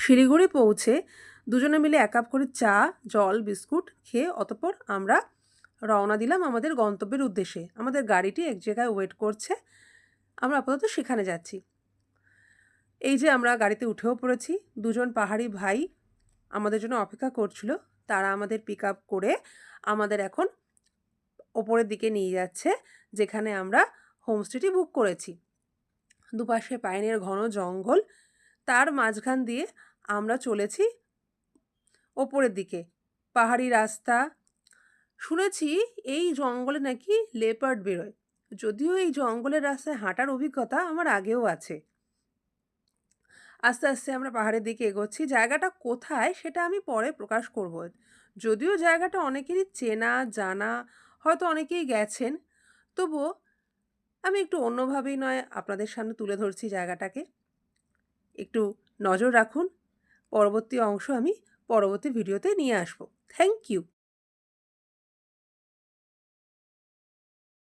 শিলিগুড়ি পৌঁছে দুজনে মিলে 1 কাপ করে চা, জল, বিস্কুট খেয়ে অতঃপর আমরা রওনা দিলাম আমাদের গন্তব্যের উদ্দেশ্যে। আমাদের গাড়িটি এক জায়গায় ওয়েট করছে। আমরা আপাতত সেখানে যাচ্ছি। এই যে আমরা গাড়িতে উঠেও পড়েছি। দুজন পাহাড়ি ভাই আমাদের জন্য অপেক্ষা করছিল। তারা আমাদের পিকআপ করে আমাদের এখন ওপরের দিকে নিয়ে যাচ্ছে, যেখানে আমরা হোমস্টেটি বুক করেছি। দুপাশে পাইনের ঘন জঙ্গল, তার মাঝখান দিয়ে আমরা চলেছি ওপরের দিকে। পাহাড়ি রাস্তা। শুনেছি এই জঙ্গলে নাকি লেপার্ড বেরোয়। যদিও এই জঙ্গলের রাস্তায় হাঁটার অভিজ্ঞতা আমার আগেও আছে। আস্তে আস্তে আমরা পাহাড়ের দিকে এগোচ্ছি। জায়গাটা কোথায় সেটা আমি পরে প্রকাশ করব। যদিও জায়গাটা অনেকেরই চেনা জানা, হয়তো অনেকেই গেছেন, তবুও আমি একটু অন্যভাবেই নয় আপনাদের সামনে তুলে ধরছি জায়গাটাকে। একটু নজর রাখুন। পরবর্তী অংশ আমি পরবর্তী ভিডিওতে নিয়ে আসব। Thank you.